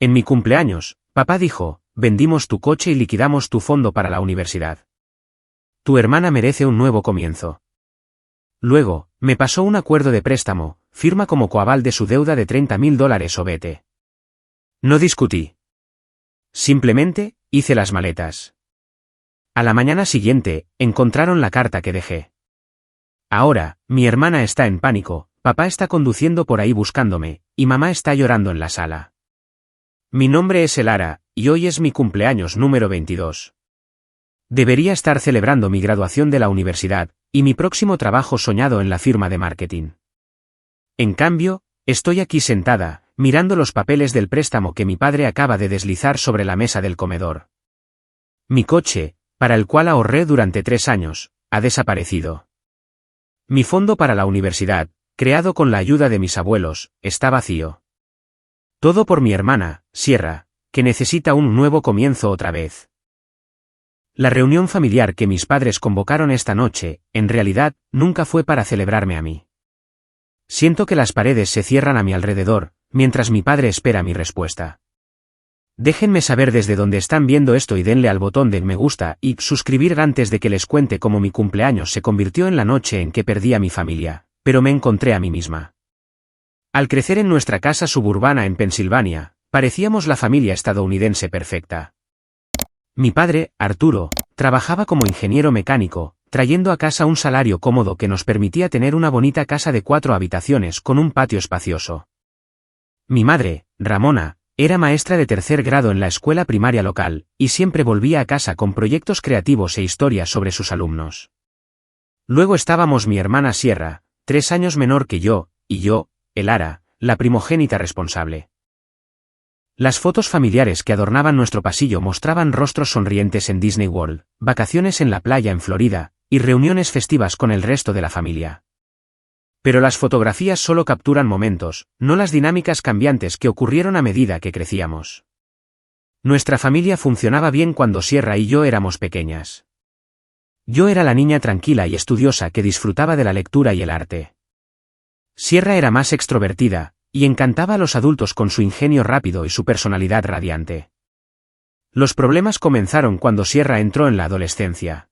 En mi cumpleaños, papá dijo, vendimos tu coche y liquidamos tu fondo para la universidad. Tu hermana merece un nuevo comienzo. Luego, me pasó un acuerdo de préstamo, firma como coaval de su deuda de $30.000 o vete. No discutí. Simplemente, hice las maletas. A la mañana siguiente, encontraron la carta que dejé. Ahora, mi hermana está en pánico, papá está conduciendo por ahí buscándome, y mamá está llorando en la sala. Mi nombre es Elara, y hoy es mi cumpleaños número 22. Debería estar celebrando mi graduación de la universidad, y mi próximo trabajo soñado en la firma de marketing. En cambio, estoy aquí sentada, mirando los papeles del préstamo que mi padre acaba de deslizar sobre la mesa del comedor. Mi coche, para el cual ahorré durante 3 años, ha desaparecido. Mi fondo para la universidad, creado con la ayuda de mis abuelos, está vacío. Todo por mi hermana, Sierra, que necesita un nuevo comienzo otra vez. La reunión familiar que mis padres convocaron esta noche, en realidad, nunca fue para celebrarme a mí. Siento que las paredes se cierran a mi alrededor, mientras mi padre espera mi respuesta. Déjenme saber desde dónde están viendo esto y denle al botón de me gusta y suscribir antes de que les cuente cómo mi cumpleaños se convirtió en la noche en que perdí a mi familia, pero me encontré a mí misma. Al crecer en nuestra casa suburbana en Pensilvania, parecíamos la familia estadounidense perfecta. Mi padre, Arturo, trabajaba como ingeniero mecánico, trayendo a casa un salario cómodo que nos permitía tener una bonita casa de 4 habitaciones con un patio espacioso. Mi madre, Ramona, era maestra de 3er grado en la escuela primaria local, y siempre volvía a casa con proyectos creativos e historias sobre sus alumnos. Luego estábamos mi hermana Sierra, 3 años menor que yo, y yo, Elara, la primogénita responsable. Las fotos familiares que adornaban nuestro pasillo mostraban rostros sonrientes en Disney World, vacaciones en la playa en Florida, y reuniones festivas con el resto de la familia. Pero las fotografías solo capturan momentos, no las dinámicas cambiantes que ocurrieron a medida que crecíamos. Nuestra familia funcionaba bien cuando Sierra y yo éramos pequeñas. Yo era la niña tranquila y estudiosa que disfrutaba de la lectura y el arte. Sierra era más extrovertida, y encantaba a los adultos con su ingenio rápido y su personalidad radiante. Los problemas comenzaron cuando Sierra entró en la adolescencia.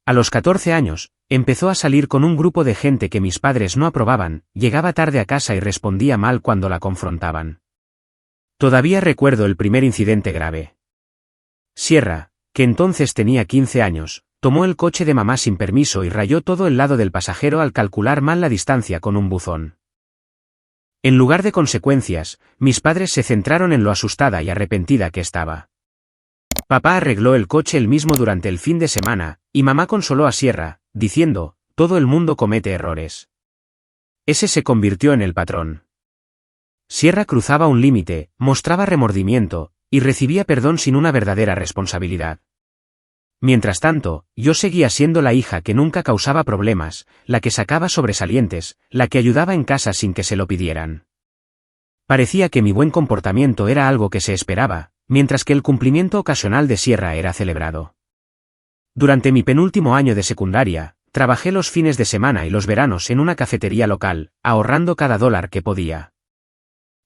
A los 14 años, empezó a salir con un grupo de gente que mis padres no aprobaban, llegaba tarde a casa y respondía mal cuando la confrontaban. Todavía recuerdo el primer incidente grave. Sierra, que entonces tenía 15 años, tomó el coche de mamá sin permiso y rayó todo el lado del pasajero al calcular mal la distancia con un buzón. En lugar de consecuencias, mis padres se centraron en lo asustada y arrepentida que estaba. Papá arregló el coche él mismo durante el fin de semana, y mamá consoló a Sierra, diciendo, todo el mundo comete errores. Ese se convirtió en el patrón. Sierra cruzaba un límite, mostraba remordimiento, y recibía perdón sin una verdadera responsabilidad. Mientras tanto, yo seguía siendo la hija que nunca causaba problemas, la que sacaba sobresalientes, la que ayudaba en casa sin que se lo pidieran. Parecía que mi buen comportamiento era algo que se esperaba, mientras que el cumplimiento ocasional de Sierra era celebrado. Durante mi penúltimo año de secundaria, trabajé los fines de semana y los veranos en una cafetería local, ahorrando cada dólar que podía.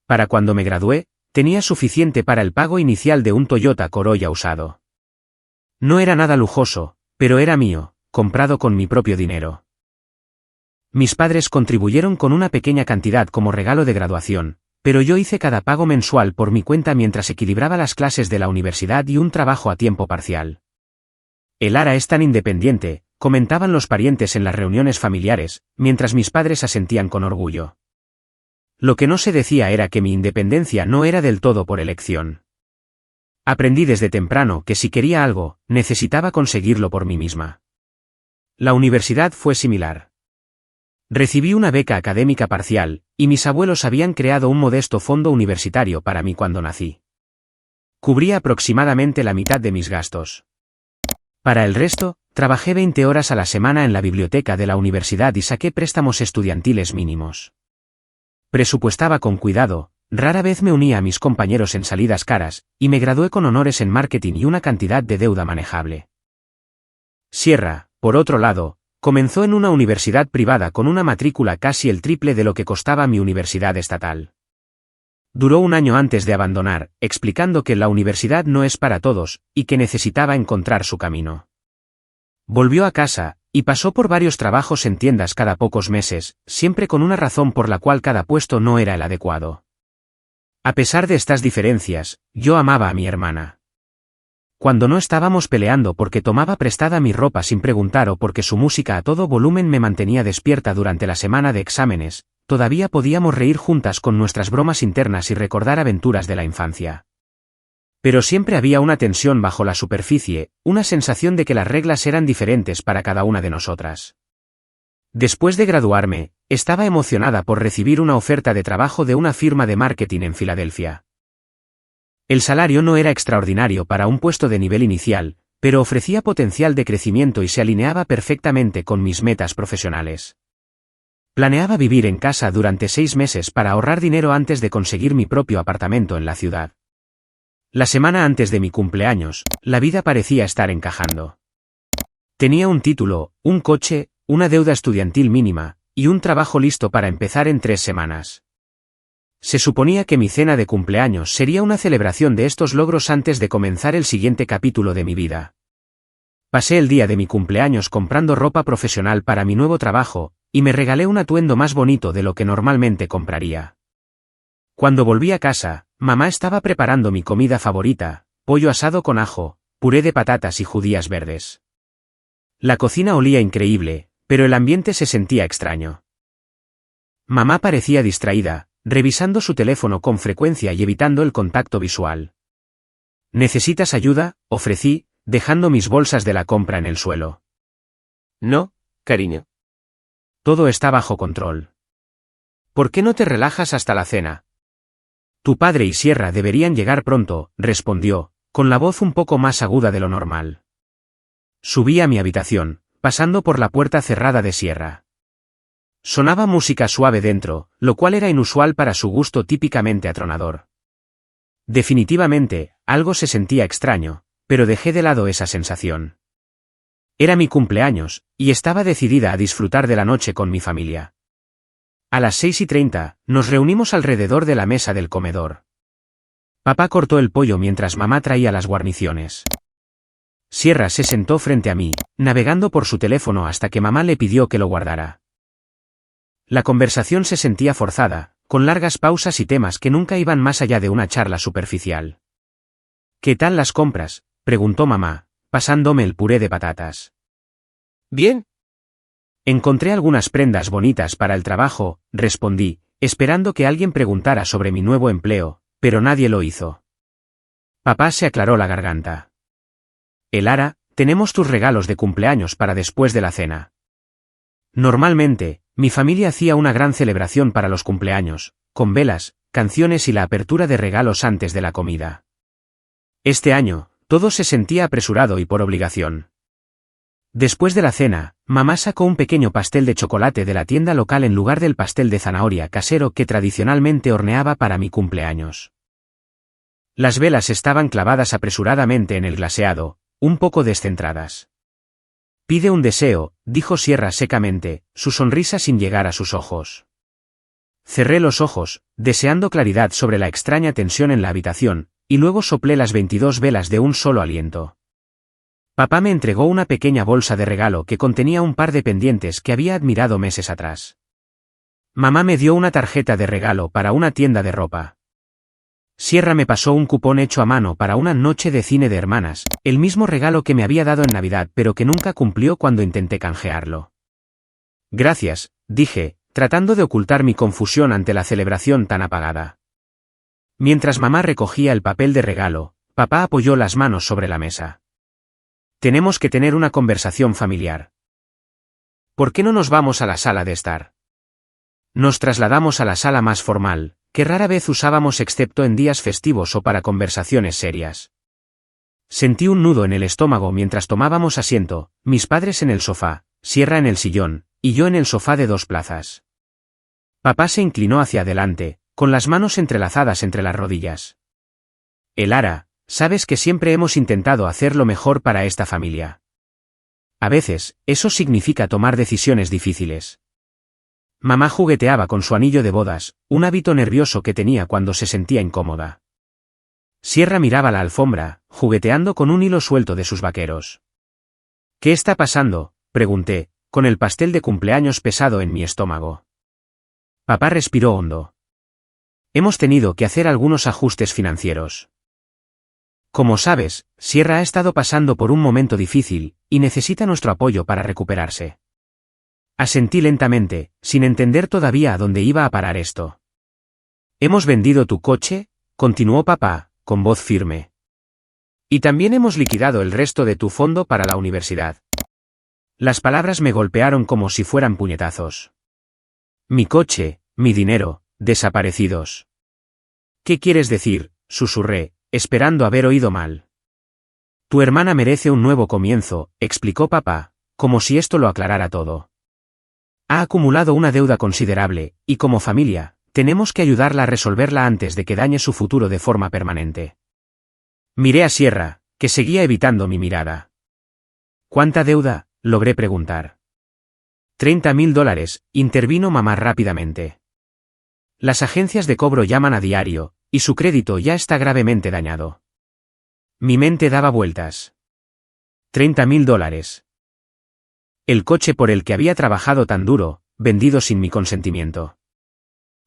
Para cuando me gradué, tenía suficiente para el pago inicial de un Toyota Corolla usado. No era nada lujoso, pero era mío, comprado con mi propio dinero. Mis padres contribuyeron con una pequeña cantidad como regalo de graduación, pero yo hice cada pago mensual por mi cuenta mientras equilibraba las clases de la universidad y un trabajo a tiempo parcial. Elara es tan independiente, comentaban los parientes en las reuniones familiares, mientras mis padres asentían con orgullo. Lo que no se decía era que mi independencia no era del todo por elección. Aprendí desde temprano que si quería algo, necesitaba conseguirlo por mí misma. La universidad fue similar. Recibí una beca académica parcial, y mis abuelos habían creado un modesto fondo universitario para mí cuando nací. Cubría aproximadamente la mitad de mis gastos. Para el resto, trabajé 20 horas a la semana en la biblioteca de la universidad y saqué préstamos estudiantiles mínimos. Presupuestaba con cuidado, rara vez me unía a mis compañeros en salidas caras, y me gradué con honores en marketing y una cantidad de deuda manejable. Sierra, por otro lado, comenzó en una universidad privada con una matrícula casi el triple de lo que costaba mi universidad estatal. Duró un año antes de abandonar, explicando que la universidad no es para todos, y que necesitaba encontrar su camino. Volvió a casa, y pasó por varios trabajos en tiendas cada pocos meses, siempre con una razón por la cual cada puesto no era el adecuado. A pesar de estas diferencias, yo amaba a mi hermana. Cuando no estábamos peleando porque tomaba prestada mi ropa sin preguntar o porque su música a todo volumen me mantenía despierta durante la semana de exámenes, todavía podíamos reír juntas con nuestras bromas internas y recordar aventuras de la infancia. Pero siempre había una tensión bajo la superficie, una sensación de que las reglas eran diferentes para cada una de nosotras. Después de graduarme, estaba emocionada por recibir una oferta de trabajo de una firma de marketing en Filadelfia. El salario no era extraordinario para un puesto de nivel inicial, pero ofrecía potencial de crecimiento y se alineaba perfectamente con mis metas profesionales. Planeaba vivir en casa durante 6 meses para ahorrar dinero antes de conseguir mi propio apartamento en la ciudad. La semana antes de mi cumpleaños, la vida parecía estar encajando. Tenía un título, un coche, una deuda estudiantil mínima, y un trabajo listo para empezar en 3 semanas. Se suponía que mi cena de cumpleaños sería una celebración de estos logros antes de comenzar el siguiente capítulo de mi vida. Pasé el día de mi cumpleaños comprando ropa profesional para mi nuevo trabajo, y me regalé un atuendo más bonito de lo que normalmente compraría. Cuando volví a casa, mamá estaba preparando mi comida favorita, pollo asado con ajo, puré de patatas y judías verdes. La cocina olía increíble, pero el ambiente se sentía extraño. Mamá parecía distraída, revisando su teléfono con frecuencia y evitando el contacto visual. ¿Necesitas ayuda?, ofrecí, dejando mis bolsas de la compra en el suelo. No, cariño. Todo está bajo control. ¿Por qué no te relajas hasta la cena? Tu padre y Sierra deberían llegar pronto, respondió, con la voz un poco más aguda de lo normal. Subí a mi habitación, pasando por la puerta cerrada de Sierra. Sonaba música suave dentro, lo cual era inusual para su gusto típicamente atronador. Definitivamente, algo se sentía extraño, pero dejé de lado esa sensación. Era mi cumpleaños, y estaba decidida a disfrutar de la noche con mi familia. A las 6:30, nos reunimos alrededor de la mesa del comedor. Papá cortó el pollo mientras mamá traía las guarniciones. Sierra se sentó frente a mí, navegando por su teléfono hasta que mamá le pidió que lo guardara. La conversación se sentía forzada, con largas pausas y temas que nunca iban más allá de una charla superficial. ¿Qué tal las compras?, preguntó mamá, pasándome el puré de patatas. Bien. Encontré algunas prendas bonitas para el trabajo, respondí, esperando que alguien preguntara sobre mi nuevo empleo, pero nadie lo hizo. Papá se aclaró la garganta. Elara, tenemos tus regalos de cumpleaños para después de la cena. Normalmente, mi familia hacía una gran celebración para los cumpleaños, con velas, canciones y la apertura de regalos antes de la comida. Este año, todo se sentía apresurado y por obligación. Después de la cena, mamá sacó un pequeño pastel de chocolate de la tienda local en lugar del pastel de zanahoria casero que tradicionalmente horneaba para mi cumpleaños. Las velas estaban clavadas apresuradamente en el glaseado, un poco descentradas. Pide un deseo, dijo Sierra secamente, su sonrisa sin llegar a sus ojos. Cerré los ojos, deseando claridad sobre la extraña tensión en la habitación, y luego soplé las 22 velas de un solo aliento. Papá me entregó una pequeña bolsa de regalo que contenía un par de pendientes que había admirado meses atrás. Mamá me dio una tarjeta de regalo para una tienda de ropa. Sierra me pasó un cupón hecho a mano para una noche de cine de hermanas, el mismo regalo que me había dado en Navidad pero que nunca cumplió cuando intenté canjearlo. Gracias, dije, tratando de ocultar mi confusión ante la celebración tan apagada. Mientras mamá recogía el papel de regalo, papá apoyó las manos sobre la mesa. Tenemos que tener una conversación familiar. ¿Por qué no nos vamos a la sala de estar? Nos trasladamos a la sala más formal, que rara vez usábamos excepto en días festivos o para conversaciones serias. Sentí un nudo en el estómago mientras tomábamos asiento, mis padres en el sofá, Sierra en el sillón, y yo en el sofá de 2 plazas. Papá se inclinó hacia adelante, con las manos entrelazadas entre las rodillas. Elara, sabes que siempre hemos intentado hacer lo mejor para esta familia. A veces, eso significa tomar decisiones difíciles. Mamá jugueteaba con su anillo de bodas, un hábito nervioso que tenía cuando se sentía incómoda. Sierra miraba la alfombra, jugueteando con un hilo suelto de sus vaqueros. ¿Qué está pasando?, pregunté, con el pastel de cumpleaños pesado en mi estómago. Papá respiró hondo. Hemos tenido que hacer algunos ajustes financieros. Como sabes, Sierra ha estado pasando por un momento difícil, y necesita nuestro apoyo para recuperarse. Asentí lentamente, sin entender todavía a dónde iba a parar esto. ¿Hemos vendido tu coche?, continuó papá, con voz firme. Y también hemos liquidado el resto de tu fondo para la universidad. Las palabras me golpearon como si fueran puñetazos. Mi coche, mi dinero, desaparecidos. ¿Qué quieres decir?, susurré, esperando haber oído mal. Tu hermana merece un nuevo comienzo, explicó papá, como si esto lo aclarara todo. Ha acumulado una deuda considerable, y como familia, tenemos que ayudarla a resolverla antes de que dañe su futuro de forma permanente. Miré a Sierra, que seguía evitando mi mirada. ¿Cuánta deuda?, logré preguntar. $30.000, intervino mamá rápidamente. Las agencias de cobro llaman a diario, y su crédito ya está gravemente dañado. Mi mente daba vueltas. $30.000. El coche por el que había trabajado tan duro, vendido sin mi consentimiento.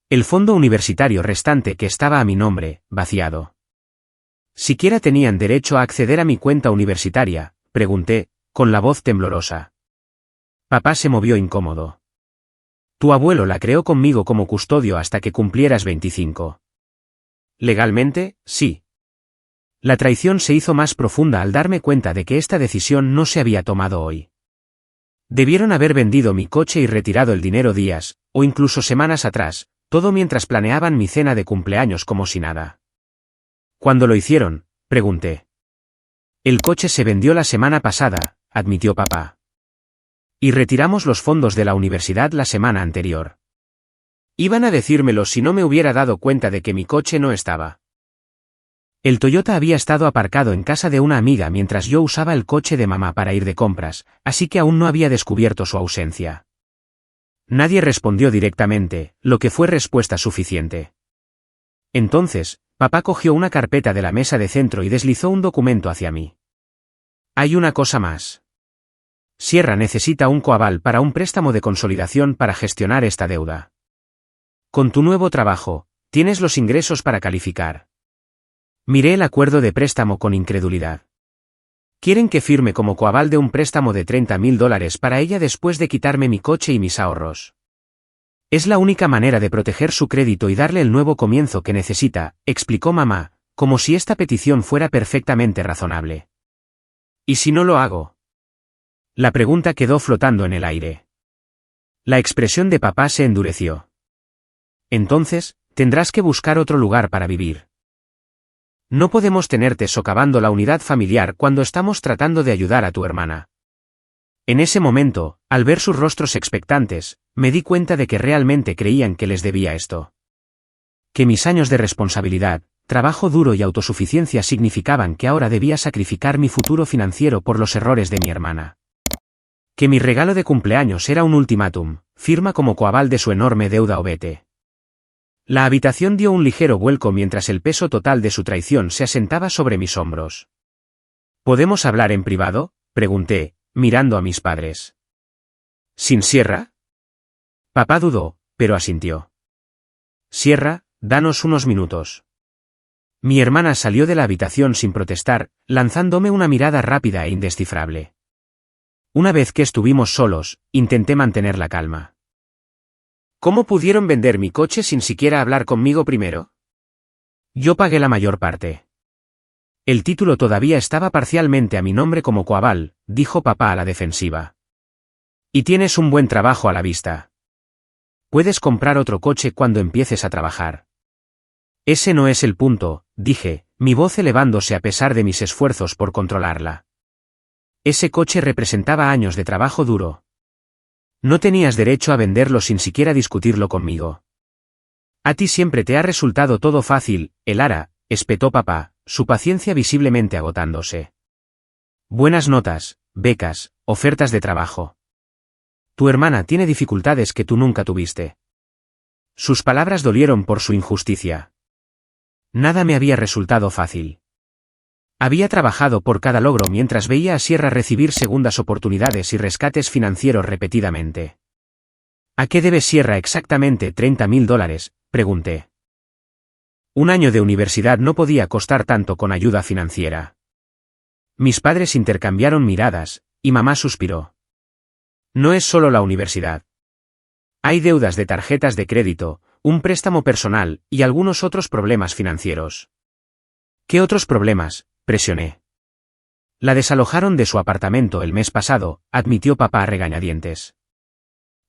El fondo universitario restante que estaba a mi nombre, vaciado. ¿Siquiera tenían derecho a acceder a mi cuenta universitaria?, pregunté, con la voz temblorosa. Papá se movió incómodo. Tu abuelo la creó conmigo como custodio hasta que cumplieras 25. Legalmente, sí. La traición se hizo más profunda al darme cuenta de que esta decisión no se había tomado hoy. Debieron haber vendido mi coche y retirado el dinero días, o incluso semanas atrás, todo mientras planeaban mi cena de cumpleaños como si nada. ¿Cuándo lo hicieron?, pregunté. El coche se vendió la semana pasada, admitió papá. Y retiramos los fondos de la universidad la semana anterior. Iban a decírmelo si no me hubiera dado cuenta de que mi coche no estaba. El Toyota había estado aparcado en casa de una amiga mientras yo usaba el coche de mamá para ir de compras, así que aún no había descubierto su ausencia. Nadie respondió directamente, lo que fue respuesta suficiente. Entonces, papá cogió una carpeta de la mesa de centro y deslizó un documento hacia mí. Hay una cosa más. Sierra necesita un coaval para un préstamo de consolidación para gestionar esta deuda. Con tu nuevo trabajo, tienes los ingresos para calificar. Miré el acuerdo de préstamo con incredulidad. Quieren que firme como coaval de un préstamo de $30.000 para ella después de quitarme mi coche y mis ahorros. Es la única manera de proteger su crédito y darle el nuevo comienzo que necesita, explicó mamá, como si esta petición fuera perfectamente razonable. ¿Y si no lo hago? La pregunta quedó flotando en el aire. La expresión de papá se endureció. Entonces, tendrás que buscar otro lugar para vivir. No podemos tenerte socavando la unidad familiar cuando estamos tratando de ayudar a tu hermana. En ese momento, al ver sus rostros expectantes, me di cuenta de que realmente creían que les debía esto. Que mis años de responsabilidad, trabajo duro y autosuficiencia significaban que ahora debía sacrificar mi futuro financiero por los errores de mi hermana. Que mi regalo de cumpleaños era un ultimátum, firma como coaval de su enorme deuda o vete. La habitación dio un ligero vuelco mientras el peso total de su traición se asentaba sobre mis hombros. ¿Podemos hablar en privado?, pregunté, mirando a mis padres. ¿Sin Sierra? Papá dudó, pero asintió. Sierra, danos unos minutos. Mi hermana salió de la habitación sin protestar, lanzándome una mirada rápida e indescifrable. Una vez que estuvimos solos, intenté mantener la calma. ¿Cómo pudieron vender mi coche sin siquiera hablar conmigo primero? Yo pagué la mayor parte. El título todavía estaba parcialmente a mi nombre como coaval, dijo papá a la defensiva. Y tienes un buen trabajo a la vista. Puedes comprar otro coche cuando empieces a trabajar. Ese no es el punto, dije, mi voz elevándose a pesar de mis esfuerzos por controlarla. Ese coche representaba años de trabajo duro. No tenías derecho a venderlo sin siquiera discutirlo conmigo. A ti siempre te ha resultado todo fácil, Elara, espetó papá, su paciencia visiblemente agotándose. Buenas notas, becas, ofertas de trabajo. Tu hermana tiene dificultades que tú nunca tuviste. Sus palabras dolieron por su injusticia. Nada me había resultado fácil. Había trabajado por cada logro mientras veía a Sierra recibir segundas oportunidades y rescates financieros repetidamente. ¿A qué debe Sierra exactamente $30.000? Pregunté. Un año de universidad no podía costar tanto con ayuda financiera. Mis padres intercambiaron miradas, y mamá suspiró. No es solo la universidad. Hay deudas de tarjetas de crédito, un préstamo personal, y algunos otros problemas financieros. ¿Qué otros problemas? Presioné. La desalojaron de su apartamento el mes pasado, admitió papá a regañadientes.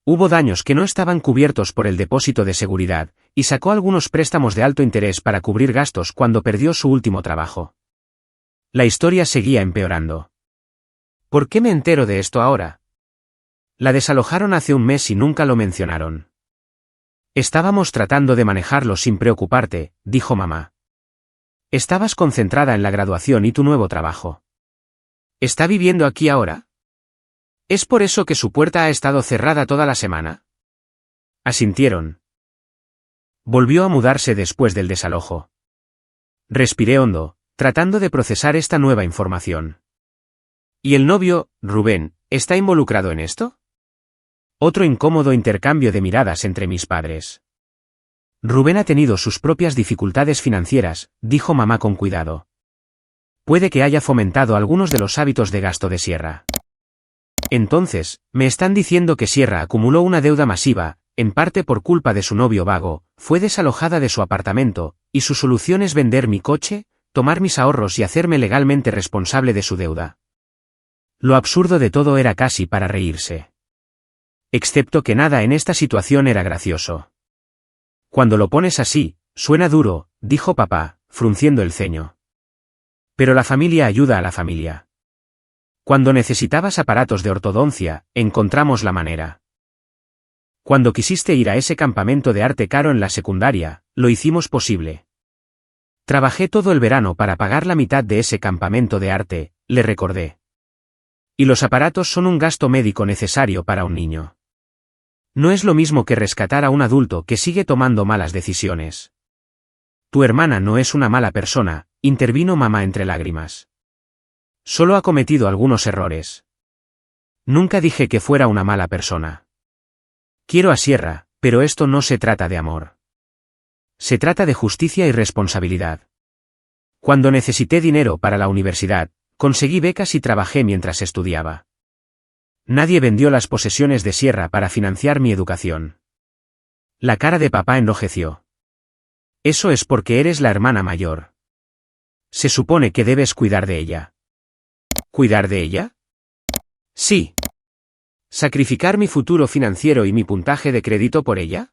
Hubo daños que no estaban cubiertos por el depósito de seguridad, y sacó algunos préstamos de alto interés para cubrir gastos cuando perdió su último trabajo. La historia seguía empeorando. ¿Por qué me entero de esto ahora? La desalojaron hace un mes y nunca lo mencionaron. Estábamos tratando de manejarlo sin preocuparte, dijo mamá. Estabas concentrada en la graduación y tu nuevo trabajo. ¿Está viviendo aquí ahora? ¿Es por eso que su puerta ha estado cerrada toda la semana? Asintieron. Volvió a mudarse después del desalojo. Respiré hondo, tratando de procesar esta nueva información. ¿Y el novio, Rubén, está involucrado en esto? Otro incómodo intercambio de miradas entre mis padres. Rubén ha tenido sus propias dificultades financieras, dijo mamá con cuidado. Puede que haya fomentado algunos de los hábitos de gasto de Sierra. Entonces, me están diciendo que Sierra acumuló una deuda masiva, en parte por culpa de su novio vago, fue desalojada de su apartamento, y su solución es vender mi coche, tomar mis ahorros y hacerme legalmente responsable de su deuda. Lo absurdo de todo era casi para reírse. Excepto que nada en esta situación era gracioso. Cuando lo pones así, suena duro, dijo papá, frunciendo el ceño. Pero la familia ayuda a la familia. Cuando necesitabas aparatos de ortodoncia, encontramos la manera. Cuando quisiste ir a ese campamento de arte caro en la secundaria, lo hicimos posible. Trabajé todo el verano para pagar la mitad de ese campamento de arte, le recordé. Y los aparatos son un gasto médico necesario para un niño. No es lo mismo que rescatar a un adulto que sigue tomando malas decisiones. Tu hermana no es una mala persona, intervino mamá entre lágrimas. Solo ha cometido algunos errores. Nunca dije que fuera una mala persona. Quiero a Sierra, pero esto no se trata de amor. Se trata de justicia y responsabilidad. Cuando necesité dinero para la universidad, conseguí becas y trabajé mientras estudiaba. Nadie vendió las posesiones de Sierra para financiar mi educación. La cara de papá enrojeció. Eso es porque eres la hermana mayor. Se supone que debes cuidar de ella. ¿Cuidar de ella? Sí. ¿Sacrificar mi futuro financiero y mi puntaje de crédito por ella?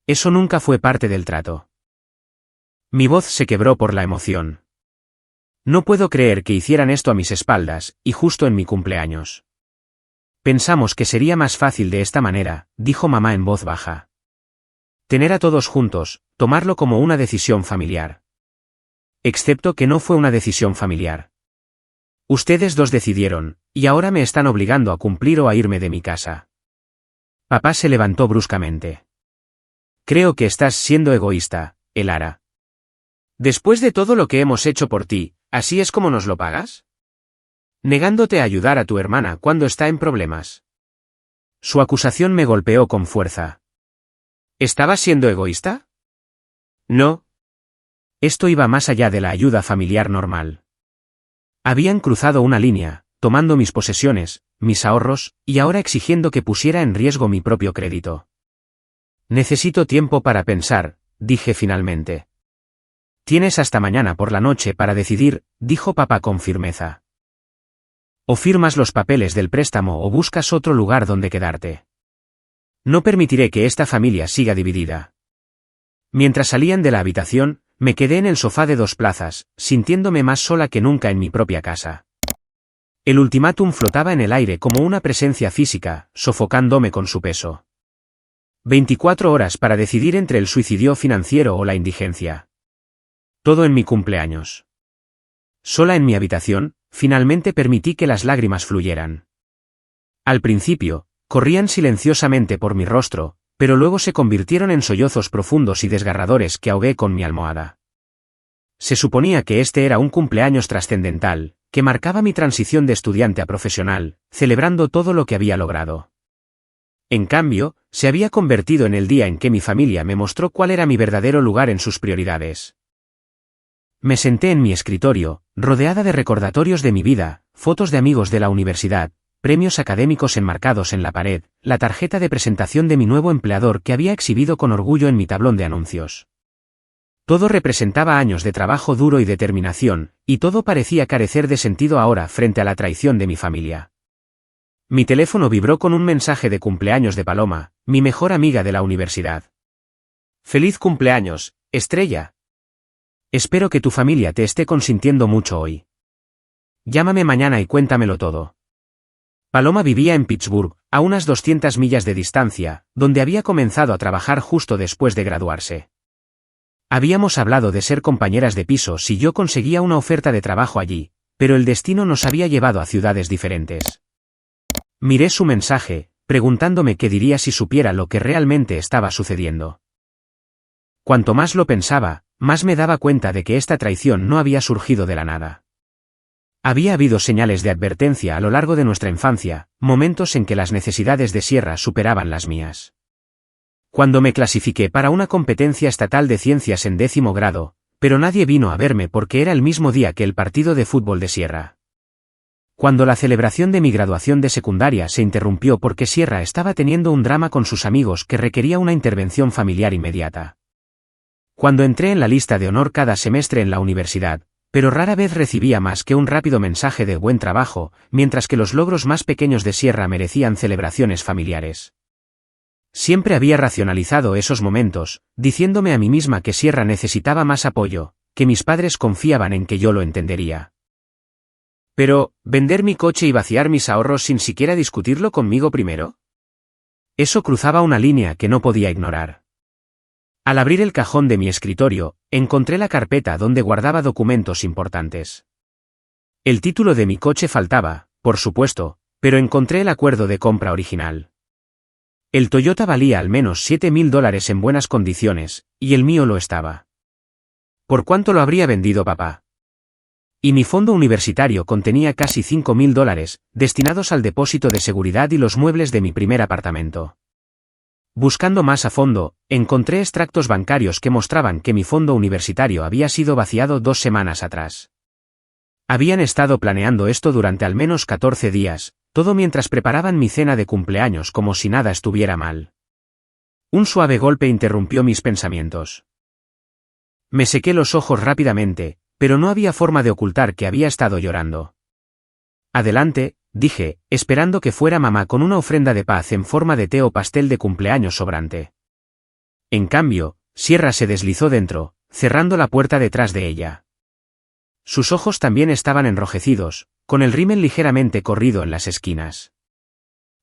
Eso nunca fue parte del trato. Mi voz se quebró por la emoción. No puedo creer que hicieran esto a mis espaldas, y justo en mi cumpleaños. Pensamos que sería más fácil de esta manera, dijo mamá en voz baja. Tener a todos juntos, tomarlo como una decisión familiar. Excepto que no fue una decisión familiar. Ustedes dos decidieron, y ahora me están obligando a cumplir o a irme de mi casa. Papá se levantó bruscamente. Creo que estás siendo egoísta, Elara. Después de todo lo que hemos hecho por ti, ¿así es como nos lo pagas? Negándote a ayudar a tu hermana cuando está en problemas. Su acusación me golpeó con fuerza. ¿Estabas siendo egoísta? No. Esto iba más allá de la ayuda familiar normal. Habían cruzado una línea, tomando mis posesiones, mis ahorros, y ahora exigiendo que pusiera en riesgo mi propio crédito. Necesito tiempo para pensar, dije finalmente. Tienes hasta mañana por la noche para decidir, dijo papá con firmeza. O firmas los papeles del préstamo o buscas otro lugar donde quedarte. No permitiré que esta familia siga dividida. Mientras salían de la habitación, me quedé en el sofá de 2 plazas, sintiéndome más sola que nunca en mi propia casa. El ultimátum flotaba en el aire como una presencia física, sofocándome con su peso. 24 horas para decidir entre el suicidio financiero o la indigencia. Todo en mi cumpleaños. Sola en mi habitación, finalmente permití que las lágrimas fluyeran. Al principio, corrían silenciosamente por mi rostro, pero luego se convirtieron en sollozos profundos y desgarradores que ahogué con mi almohada. Se suponía que este era un cumpleaños trascendental, que marcaba mi transición de estudiante a profesional, celebrando todo lo que había logrado. En cambio, se había convertido en el día en que mi familia me mostró cuál era mi verdadero lugar en sus prioridades. Me senté en mi escritorio, rodeada de recordatorios de mi vida, fotos de amigos de la universidad, premios académicos enmarcados en la pared, la tarjeta de presentación de mi nuevo empleador que había exhibido con orgullo en mi tablón de anuncios. Todo representaba años de trabajo duro y determinación, y todo parecía carecer de sentido ahora frente a la traición de mi familia. Mi teléfono vibró con un mensaje de cumpleaños de Paloma, mi mejor amiga de la universidad. «Feliz cumpleaños, Estrella. Espero que tu familia te esté consintiendo mucho hoy. Llámame mañana y cuéntamelo todo». Paloma vivía en Pittsburgh, a unas 200 millas de distancia, donde había comenzado a trabajar justo después de graduarse. Habíamos hablado de ser compañeras de piso si yo conseguía una oferta de trabajo allí, pero el destino nos había llevado a ciudades diferentes. Miré su mensaje, preguntándome qué diría si supiera lo que realmente estaba sucediendo. Cuanto más lo pensaba, más me daba cuenta de que esta traición no había surgido de la nada. Había habido señales de advertencia a lo largo de nuestra infancia, momentos en que las necesidades de Sierra superaban las mías. Cuando me clasifiqué para una competencia estatal de ciencias en 10º grado, pero nadie vino a verme porque era el mismo día que el partido de fútbol de Sierra. Cuando la celebración de mi graduación de secundaria se interrumpió porque Sierra estaba teniendo un drama con sus amigos que requería una intervención familiar inmediata. Cuando entré en la lista de honor cada semestre en la universidad, pero rara vez recibía más que un rápido mensaje de buen trabajo, mientras que los logros más pequeños de Sierra merecían celebraciones familiares. Siempre había racionalizado esos momentos, diciéndome a mí misma que Sierra necesitaba más apoyo, que mis padres confiaban en que yo lo entendería. Pero, ¿vender mi coche y vaciar mis ahorros sin siquiera discutirlo conmigo primero? Eso cruzaba una línea que no podía ignorar. Al abrir el cajón de mi escritorio, encontré la carpeta donde guardaba documentos importantes. El título de mi coche faltaba, por supuesto, pero encontré el acuerdo de compra original. El Toyota valía al menos $7,000 en buenas condiciones, y el mío lo estaba. ¿Por cuánto lo habría vendido papá? Y mi fondo universitario contenía casi $5,000, destinados al depósito de seguridad y los muebles de mi primer apartamento. Buscando más a fondo, encontré extractos bancarios que mostraban que mi fondo universitario había sido vaciado 2 semanas atrás. Habían estado planeando esto durante al menos 14 días, todo mientras preparaban mi cena de cumpleaños como si nada estuviera mal. Un suave golpe interrumpió mis pensamientos. Me sequé los ojos rápidamente, pero no había forma de ocultar que había estado llorando. Adelante, dije, esperando que fuera mamá con una ofrenda de paz en forma de té o pastel de cumpleaños sobrante. En cambio, Sierra se deslizó dentro, cerrando la puerta detrás de ella. Sus ojos también estaban enrojecidos, con el rímel ligeramente corrido en las esquinas.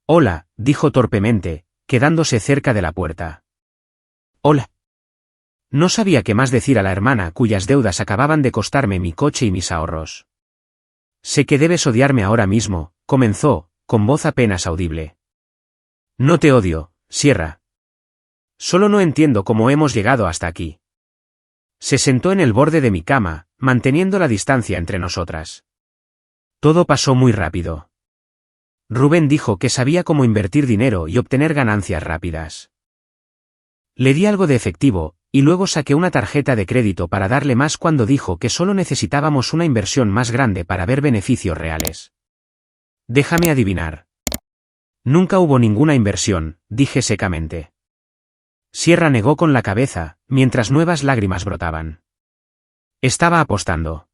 «Hola», dijo torpemente, quedándose cerca de la puerta. «Hola». No sabía qué más decir a la hermana cuyas deudas acababan de costarme mi coche y mis ahorros. «Sé que debes odiarme ahora mismo», comenzó, con voz apenas audible. «No te odio, Sierra. Solo no entiendo cómo hemos llegado hasta aquí». Se sentó en el borde de mi cama, manteniendo la distancia entre nosotras. Todo pasó muy rápido. Rubén dijo que sabía cómo invertir dinero y obtener ganancias rápidas. Le di algo de efectivo, y luego saqué una tarjeta de crédito para darle más cuando dijo que solo necesitábamos una inversión más grande para ver beneficios reales. Déjame adivinar. Nunca hubo ninguna inversión, dije secamente. Sierra negó con la cabeza, mientras nuevas lágrimas brotaban. Estaba apostando.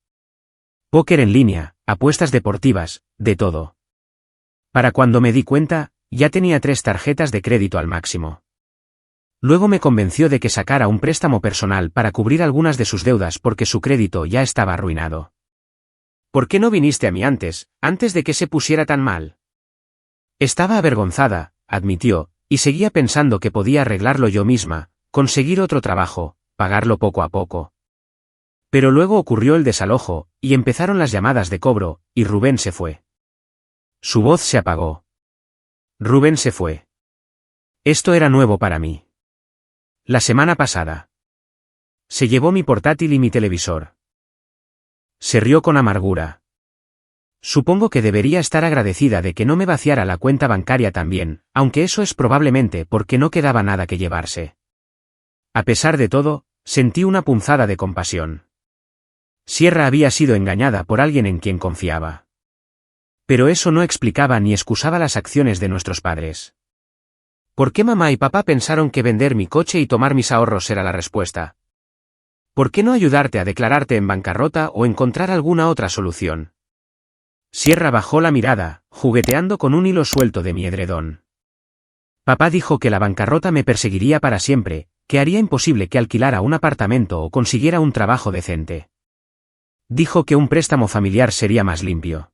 Póker en línea, apuestas deportivas, de todo. Para cuando me di cuenta, ya tenía 3 tarjetas de crédito al máximo. Luego me convenció de que sacara un préstamo personal para cubrir algunas de sus deudas porque su crédito ya estaba arruinado. ¿Por qué no viniste a mí antes de que se pusiera tan mal? Estaba avergonzada, admitió, y seguía pensando que podía arreglarlo yo misma, conseguir otro trabajo, pagarlo poco a poco. Pero luego ocurrió el desalojo, y empezaron las llamadas de cobro, y Rubén se fue. Su voz se apagó. Rubén se fue. Esto era nuevo para mí. La semana pasada. Se llevó mi portátil y mi televisor. Se rió con amargura. Supongo que debería estar agradecida de que no me vaciara la cuenta bancaria también, aunque eso es probablemente porque no quedaba nada que llevarse. A pesar de todo, sentí una punzada de compasión. Sierra había sido engañada por alguien en quien confiaba. Pero eso no explicaba ni excusaba las acciones de nuestros padres. ¿Por qué mamá y papá pensaron que vender mi coche y tomar mis ahorros era la respuesta? ¿Por qué no ayudarte a declararte en bancarrota o encontrar alguna otra solución? Sierra bajó la mirada, jugueteando con un hilo suelto de mi edredón. Papá dijo que la bancarrota me perseguiría para siempre, que haría imposible que alquilara un apartamento o consiguiera un trabajo decente. Dijo que un préstamo familiar sería más limpio.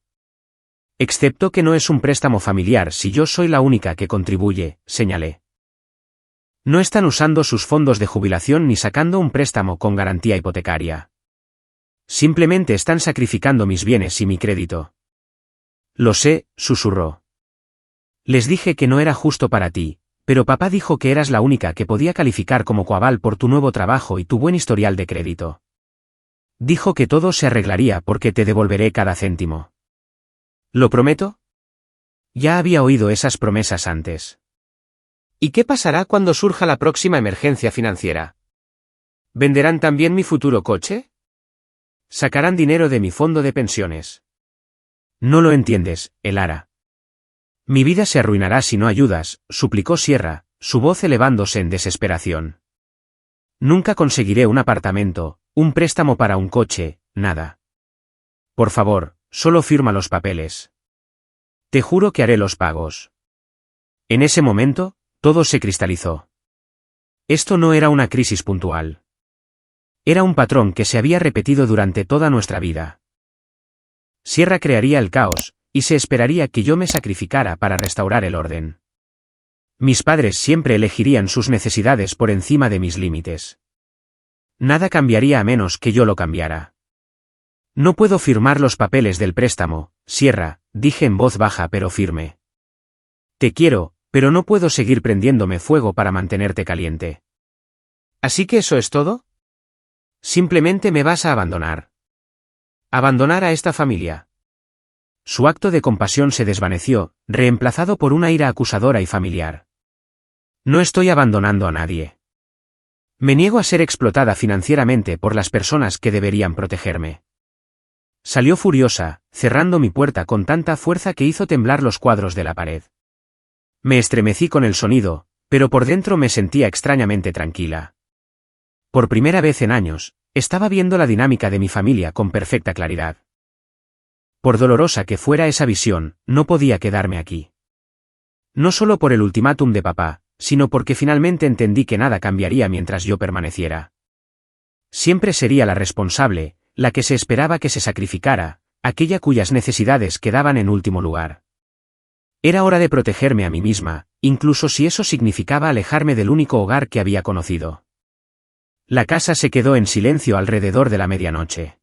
Excepto que no es un préstamo familiar si yo soy la única que contribuye, señalé. No están usando sus fondos de jubilación ni sacando un préstamo con garantía hipotecaria. Simplemente están sacrificando mis bienes y mi crédito. Lo sé, susurró. Les dije que no era justo para ti, pero papá dijo que eras la única que podía calificar como coaval por tu nuevo trabajo y tu buen historial de crédito. Dijo que todo se arreglaría porque te devolveré cada céntimo. ¿Lo prometo? Ya había oído esas promesas antes. ¿Y qué pasará cuando surja la próxima emergencia financiera? ¿Venderán también mi futuro coche? ¿Sacarán dinero de mi fondo de pensiones? No lo entiendes, Elara. Mi vida se arruinará si no ayudas, suplicó Sierra, su voz elevándose en desesperación. Nunca conseguiré un apartamento, un préstamo para un coche, nada. Por favor, solo firma los papeles. Te juro que haré los pagos. En ese momento, todo se cristalizó. Esto no era una crisis puntual. Era un patrón que se había repetido durante toda nuestra vida. Sierra crearía el caos, y se esperaría que yo me sacrificara para restaurar el orden. Mis padres siempre elegirían sus necesidades por encima de mis límites. Nada cambiaría a menos que yo lo cambiara. No puedo firmar los papeles del préstamo, Sierra, dije en voz baja pero firme. Te quiero, pero no puedo seguir prendiéndome fuego para mantenerte caliente. ¿Así que eso es todo? Simplemente me vas a abandonar. ¿Abandonar a esta familia? Su acto de compasión se desvaneció, reemplazado por una ira acusadora y familiar. No estoy abandonando a nadie. Me niego a ser explotada financieramente por las personas que deberían protegerme. Salió furiosa, cerrando mi puerta con tanta fuerza que hizo temblar los cuadros de la pared. Me estremecí con el sonido, pero por dentro me sentía extrañamente tranquila. Por primera vez en años, estaba viendo la dinámica de mi familia con perfecta claridad. Por dolorosa que fuera esa visión, no podía quedarme aquí. No solo por el ultimátum de papá, sino porque finalmente entendí que nada cambiaría mientras yo permaneciera. Siempre sería la responsable, la que se esperaba que se sacrificara, aquella cuyas necesidades quedaban en último lugar. Era hora de protegerme a mí misma, incluso si eso significaba alejarme del único hogar que había conocido. La casa se quedó en silencio alrededor de la medianoche.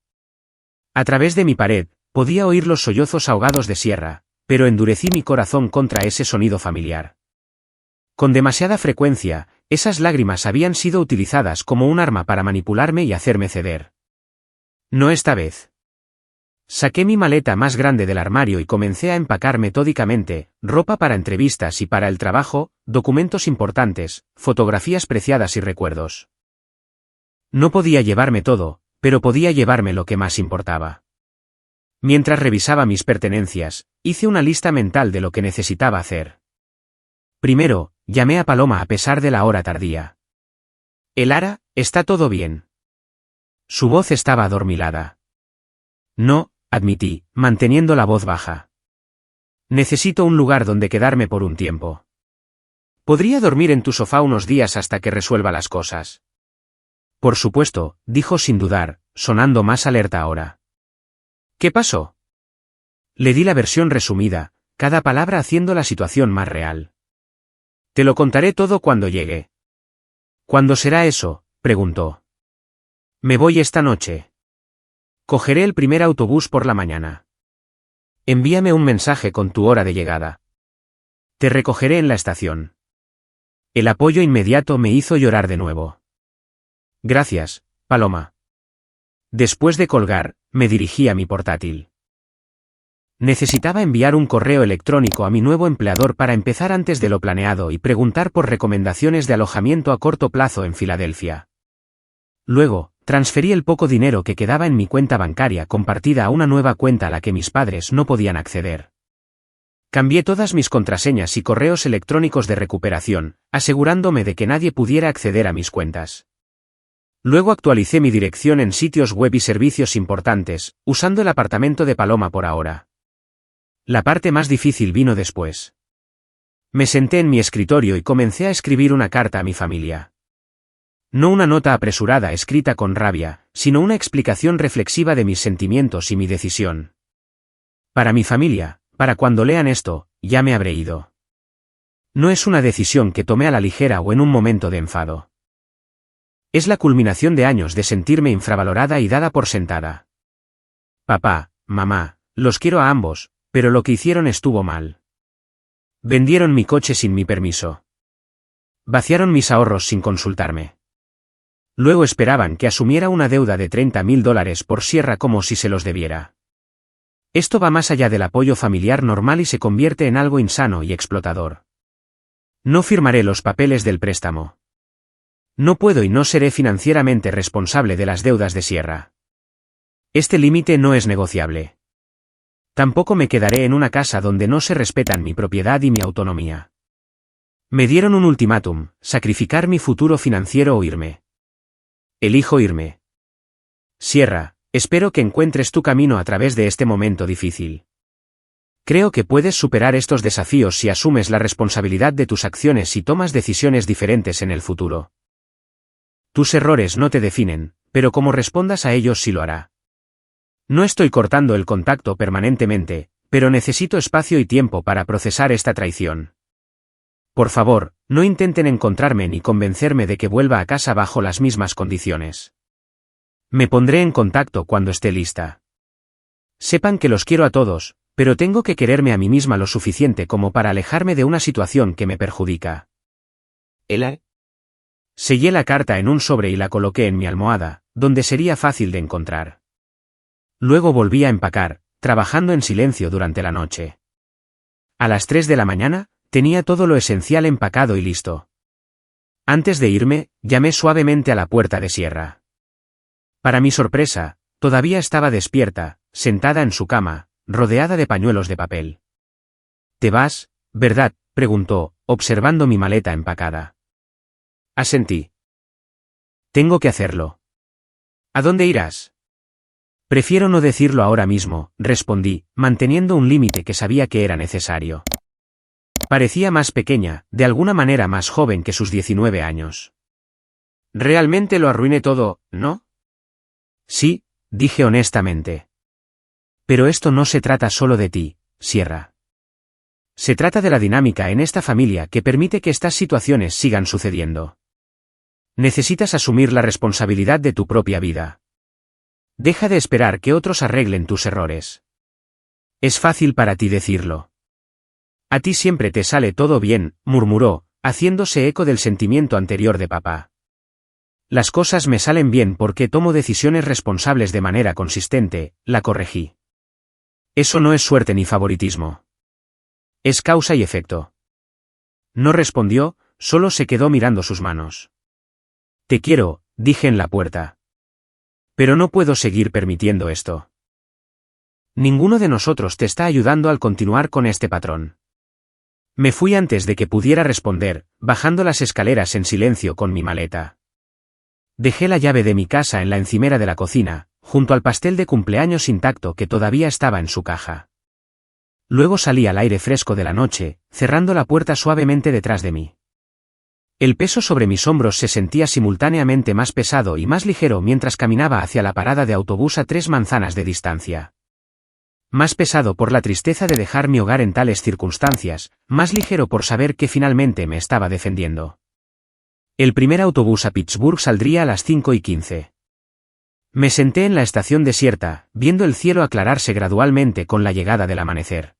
A través de mi pared, podía oír los sollozos ahogados de Sierra, pero endurecí mi corazón contra ese sonido familiar. Con demasiada frecuencia, esas lágrimas habían sido utilizadas como un arma para manipularme y hacerme ceder. No esta vez. Saqué mi maleta más grande del armario y comencé a empacar metódicamente, ropa para entrevistas y para el trabajo, documentos importantes, fotografías preciadas y recuerdos. No podía llevarme todo, pero podía llevarme lo que más importaba. Mientras revisaba mis pertenencias, hice una lista mental de lo que necesitaba hacer. Primero, llamé a Paloma a pesar de la hora tardía. Elara, ¿está todo bien? Su voz estaba adormilada. No, admití, manteniendo la voz baja. Necesito un lugar donde quedarme por un tiempo. ¿Podría dormir en tu sofá unos días hasta que resuelva las cosas? Por supuesto, dijo sin dudar, sonando más alerta ahora. ¿Qué pasó? Le di la versión resumida, cada palabra haciendo la situación más real. Te lo contaré todo cuando llegue. ¿Cuándo será eso?, preguntó. Me voy esta noche. Cogeré el primer autobús por la mañana. Envíame un mensaje con tu hora de llegada. Te recogeré en la estación. El apoyo inmediato me hizo llorar de nuevo. Gracias, Paloma. Después de colgar, me dirigí a mi portátil. Necesitaba enviar un correo electrónico a mi nuevo empleador para empezar antes de lo planeado y preguntar por recomendaciones de alojamiento a corto plazo en Filadelfia. Luego, transferí el poco dinero que quedaba en mi cuenta bancaria compartida a una nueva cuenta a la que mis padres no podían acceder. Cambié todas mis contraseñas y correos electrónicos de recuperación, asegurándome de que nadie pudiera acceder a mis cuentas. Luego actualicé mi dirección en sitios web y servicios importantes, usando el apartamento de Paloma por ahora. La parte más difícil vino después. Me senté en mi escritorio y comencé a escribir una carta a mi familia. No una nota apresurada escrita con rabia, sino una explicación reflexiva de mis sentimientos y mi decisión. Para mi familia, para cuando lean esto, ya me habré ido. No es una decisión que tomé a la ligera o en un momento de enfado. Es la culminación de años de sentirme infravalorada y dada por sentada. Papá, mamá, los quiero a ambos, pero lo que hicieron estuvo mal. Vendieron mi coche sin mi permiso. Vaciaron mis ahorros sin consultarme. Luego esperaban que asumiera una deuda de $30.000 por Sierra como si se los debiera. Esto va más allá del apoyo familiar normal y se convierte en algo insano y explotador. No firmaré los papeles del préstamo. No puedo y no seré financieramente responsable de las deudas de Sierra. Este límite no es negociable. Tampoco me quedaré en una casa donde no se respetan mi propiedad y mi autonomía. Me dieron un ultimátum: sacrificar mi futuro financiero o irme. Elijo irme. Sierra, espero que encuentres tu camino a través de este momento difícil. Creo que puedes superar estos desafíos si asumes la responsabilidad de tus acciones y tomas decisiones diferentes en el futuro. Tus errores no te definen, pero como respondas a ellos sí lo hará. No estoy cortando el contacto permanentemente, pero necesito espacio y tiempo para procesar esta traición. Por favor, no intenten encontrarme ni convencerme de que vuelva a casa bajo las mismas condiciones. Me pondré en contacto cuando esté lista. Sepan que los quiero a todos, pero tengo que quererme a mí misma lo suficiente como para alejarme de una situación que me perjudica. Ella. Sellé la carta en un sobre y la coloqué en mi almohada, donde sería fácil de encontrar. Luego volví a empacar, trabajando en silencio durante la noche. A las 3 de la mañana, tenía todo lo esencial empacado y listo. Antes de irme, llamé suavemente a la puerta de Sierra. Para mi sorpresa, todavía estaba despierta, sentada en su cama, rodeada de pañuelos de papel. ¿Te vas, verdad?, preguntó, observando mi maleta empacada. Asentí. Tengo que hacerlo. ¿A dónde irás? Prefiero no decirlo ahora mismo, respondí, manteniendo un límite que sabía que era necesario. Parecía más pequeña, de alguna manera más joven que sus 19 años. Realmente lo arruiné todo, ¿no? Sí, dije honestamente. Pero esto no se trata solo de ti, Sierra. Se trata de la dinámica en esta familia que permite que estas situaciones sigan sucediendo. Necesitas asumir la responsabilidad de tu propia vida. Deja de esperar que otros arreglen tus errores. Es fácil para ti decirlo. A ti siempre te sale todo bien, murmuró, haciéndose eco del sentimiento anterior de papá. Las cosas me salen bien porque tomo decisiones responsables de manera consistente, la corregí. Eso no es suerte ni favoritismo. Es causa y efecto. No respondió, solo se quedó mirando sus manos. Te quiero, dije en la puerta. Pero no puedo seguir permitiendo esto. Ninguno de nosotros te está ayudando al continuar con este patrón. Me fui antes de que pudiera responder, bajando las escaleras en silencio con mi maleta. Dejé la llave de mi casa en la encimera de la cocina, junto al pastel de cumpleaños intacto que todavía estaba en su caja. Luego salí al aire fresco de la noche, cerrando la puerta suavemente detrás de mí. El peso sobre mis hombros se sentía simultáneamente más pesado y más ligero mientras caminaba hacia la parada de autobús a 3 manzanas de distancia. Más pesado por la tristeza de dejar mi hogar en tales circunstancias, más ligero por saber que finalmente me estaba defendiendo. El primer autobús a Pittsburgh saldría a las 5:15. Me senté en la estación desierta, viendo el cielo aclararse gradualmente con la llegada del amanecer.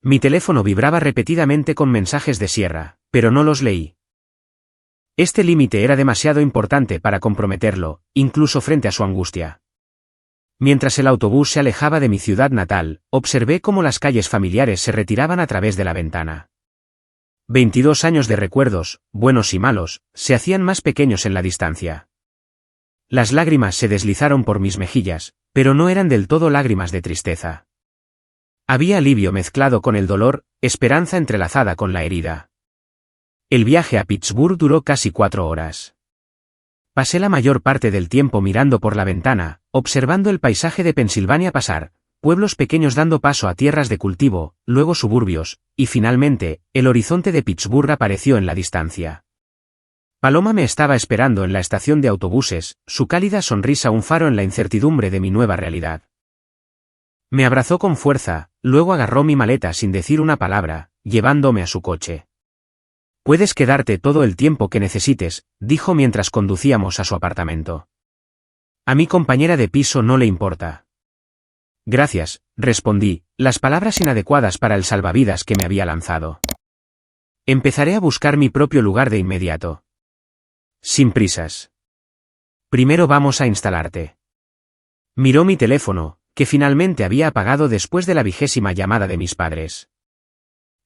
Mi teléfono vibraba repetidamente con mensajes de Sierra, pero no los leí. Este límite era demasiado importante para comprometerlo, incluso frente a su angustia. Mientras el autobús se alejaba de mi ciudad natal, observé cómo las calles familiares se retiraban a través de la ventana. 22 años de recuerdos, buenos y malos, se hacían más pequeños en la distancia. Las lágrimas se deslizaron por mis mejillas, pero no eran del todo lágrimas de tristeza. Había alivio mezclado con el dolor, esperanza entrelazada con la herida. El viaje a Pittsburgh duró casi 4 horas. Pasé la mayor parte del tiempo mirando por la ventana, observando el paisaje de Pensilvania pasar, pueblos pequeños dando paso a tierras de cultivo, luego suburbios, y finalmente, el horizonte de Pittsburgh apareció en la distancia. Paloma me estaba esperando en la estación de autobuses, su cálida sonrisa un faro en la incertidumbre de mi nueva realidad. Me abrazó con fuerza, luego agarró mi maleta sin decir una palabra, llevándome a su coche. «Puedes quedarte todo el tiempo que necesites», dijo mientras conducíamos a su apartamento. A mi compañera de piso no le importa. «Gracias», respondí, las palabras inadecuadas para el salvavidas que me había lanzado. «Empezaré a buscar mi propio lugar de inmediato. Sin prisas. Primero vamos a instalarte». Miró mi teléfono, que finalmente había apagado después de la 20ª llamada de mis padres.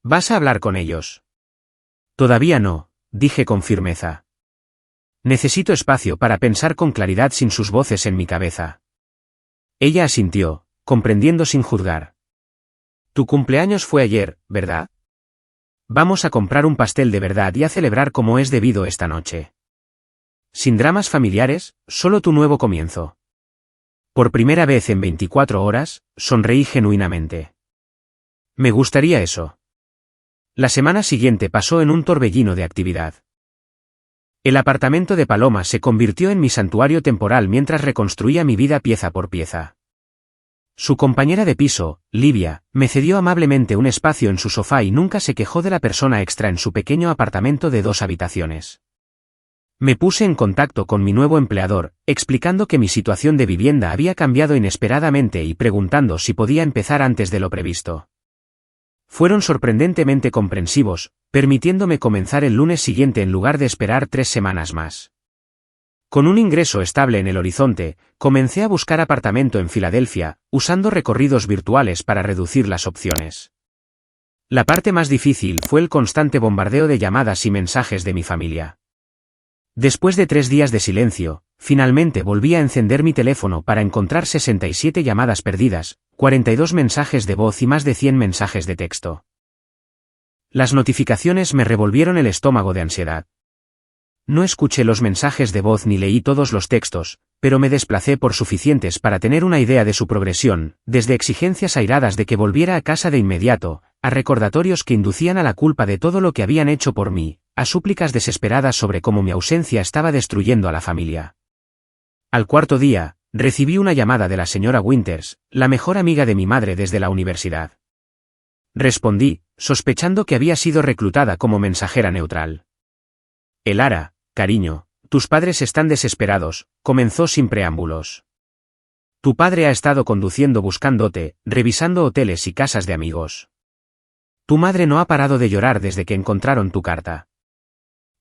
«¿Vas a hablar con ellos?» «Todavía no», dije con firmeza. «Necesito espacio para pensar con claridad sin sus voces en mi cabeza». Ella asintió, comprendiendo sin juzgar. «Tu cumpleaños fue ayer, ¿verdad? Vamos a comprar un pastel de verdad y a celebrar como es debido esta noche. Sin dramas familiares, solo tu nuevo comienzo». Por primera vez en 24 horas, sonreí genuinamente. Me gustaría eso. La semana siguiente pasó en un torbellino de actividad. El apartamento de Paloma se convirtió en mi santuario temporal mientras reconstruía mi vida pieza por pieza. Su compañera de piso, Livia, me cedió amablemente un espacio en su sofá y nunca se quejó de la persona extra en su pequeño apartamento de 2 habitaciones. Me puse en contacto con mi nuevo empleador, explicando que mi situación de vivienda había cambiado inesperadamente y preguntando si podía empezar antes de lo previsto. Fueron sorprendentemente comprensivos, permitiéndome comenzar el lunes siguiente en lugar de esperar 3 semanas más. Con un ingreso estable en el horizonte, comencé a buscar apartamento en Filadelfia, usando recorridos virtuales para reducir las opciones. La parte más difícil fue el constante bombardeo de llamadas y mensajes de mi familia. Después de 3 días de silencio, finalmente volví a encender mi teléfono para encontrar 67 llamadas perdidas, 42 mensajes de voz y más de 100 mensajes de texto. Las notificaciones me revolvieron el estómago de ansiedad. No escuché los mensajes de voz ni leí todos los textos, pero me desplacé por suficientes para tener una idea de su progresión, desde exigencias airadas de que volviera a casa de inmediato, a recordatorios que inducían a la culpa de todo lo que habían hecho por mí, a súplicas desesperadas sobre cómo mi ausencia estaba destruyendo a la familia. Al 4.º día, recibí una llamada de la señora Winters, la mejor amiga de mi madre desde la universidad. Respondí, sospechando que había sido reclutada como mensajera neutral. «Elara, cariño, tus padres están desesperados», comenzó sin preámbulos. «Tu padre ha estado conduciendo buscándote, revisando hoteles y casas de amigos. Tu madre no ha parado de llorar desde que encontraron tu carta».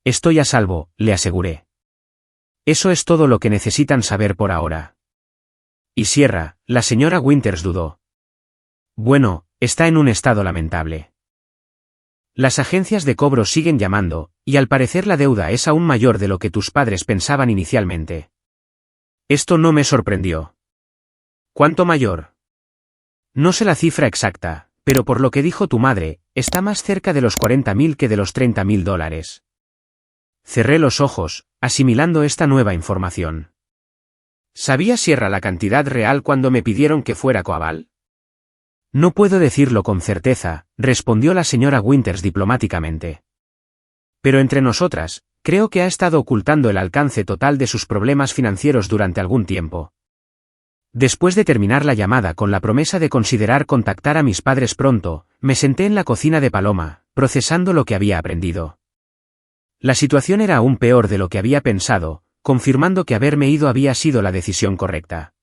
«Estoy a salvo», le aseguré. «Eso es todo lo que necesitan saber por ahora». «¿Y Sierra?», la señora Winters dudó. «Bueno, está en un estado lamentable. Las agencias de cobro siguen llamando, y al parecer la deuda es aún mayor de lo que tus padres pensaban inicialmente». Esto no me sorprendió. «¿Cuánto mayor?». «No sé la cifra exacta, pero por lo que dijo tu madre, está más cerca de los 40.000 que de los $30.000. Cerré los ojos, asimilando esta nueva información. ¿Sabía Sierra la cantidad real cuando me pidieron que fuera coaval? No puedo decirlo con certeza, respondió la señora Winters diplomáticamente. Pero entre nosotras, creo que ha estado ocultando el alcance total de sus problemas financieros durante algún tiempo. Después de terminar la llamada con la promesa de considerar contactar a mis padres pronto, me senté en la cocina de Paloma, procesando lo que había aprendido. La situación era aún peor de lo que había pensado, confirmando que haberme ido había sido la decisión correcta.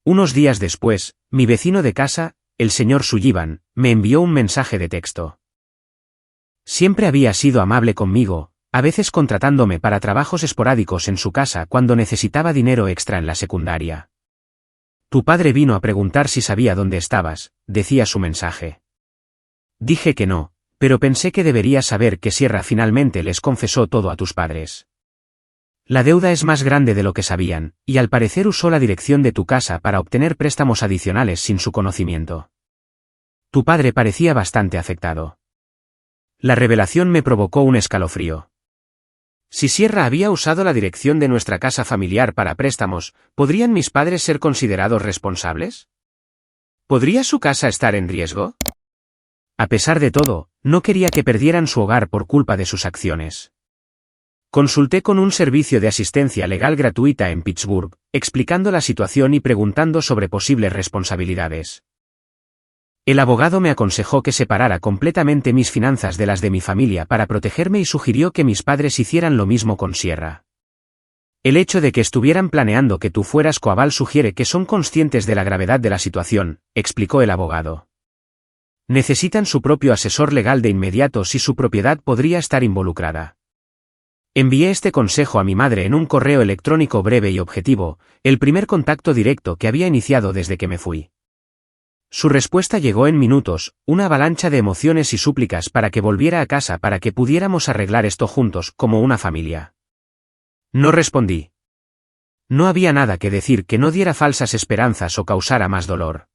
Unos días después, mi vecino de casa, el señor Sullivan, me envió un mensaje de texto. Siempre había sido amable conmigo, a veces contratándome para trabajos esporádicos en su casa cuando necesitaba dinero extra en la secundaria. Tu padre vino a preguntar si sabía dónde estabas, decía su mensaje. Dije que no, pero pensé que deberías saber que Sierra finalmente les confesó todo a tus padres. La deuda es más grande de lo que sabían, y al parecer usó la dirección de tu casa para obtener préstamos adicionales sin su conocimiento. Tu padre parecía bastante afectado. La revelación me provocó un escalofrío. Si Sierra había usado la dirección de nuestra casa familiar para préstamos, ¿podrían mis padres ser considerados responsables? ¿Podría su casa estar en riesgo? A pesar de todo, no quería que perdieran su hogar por culpa de sus acciones. Consulté con un servicio de asistencia legal gratuita en Pittsburgh, explicando la situación y preguntando sobre posibles responsabilidades. El abogado me aconsejó que separara completamente mis finanzas de las de mi familia para protegerme y sugirió que mis padres hicieran lo mismo con Sierra. El hecho de que estuvieran planeando que tú fueras coaval sugiere que son conscientes de la gravedad de la situación, explicó el abogado. Necesitan su propio asesor legal de inmediato si su propiedad podría estar involucrada. Envié este consejo a mi madre en un correo electrónico breve y objetivo, el primer contacto directo que había iniciado desde que me fui. Su respuesta llegó en minutos, una avalancha de emociones y súplicas para que volviera a casa para que pudiéramos arreglar esto juntos como una familia. No respondí. No había nada que decir que no diera falsas esperanzas o causara más dolor.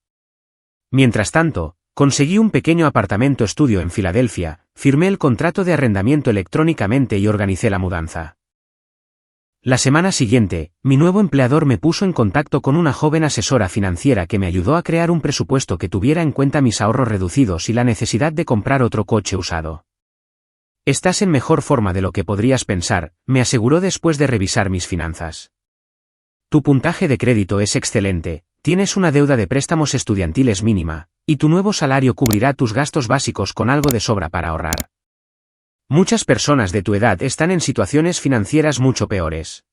Mientras tanto, conseguí un pequeño apartamento estudio en Filadelfia, firmé el contrato de arrendamiento electrónicamente y organicé la mudanza. La semana siguiente, mi nuevo empleador me puso en contacto con una joven asesora financiera que me ayudó a crear un presupuesto que tuviera en cuenta mis ahorros reducidos y la necesidad de comprar otro coche usado. Estás en mejor forma de lo que podrías pensar, me aseguró después de revisar mis finanzas. Tu puntaje de crédito es excelente, tienes una deuda de préstamos estudiantiles mínima, y tu nuevo salario cubrirá tus gastos básicos con algo de sobra para ahorrar. Muchas personas de tu edad están en situaciones financieras mucho peores.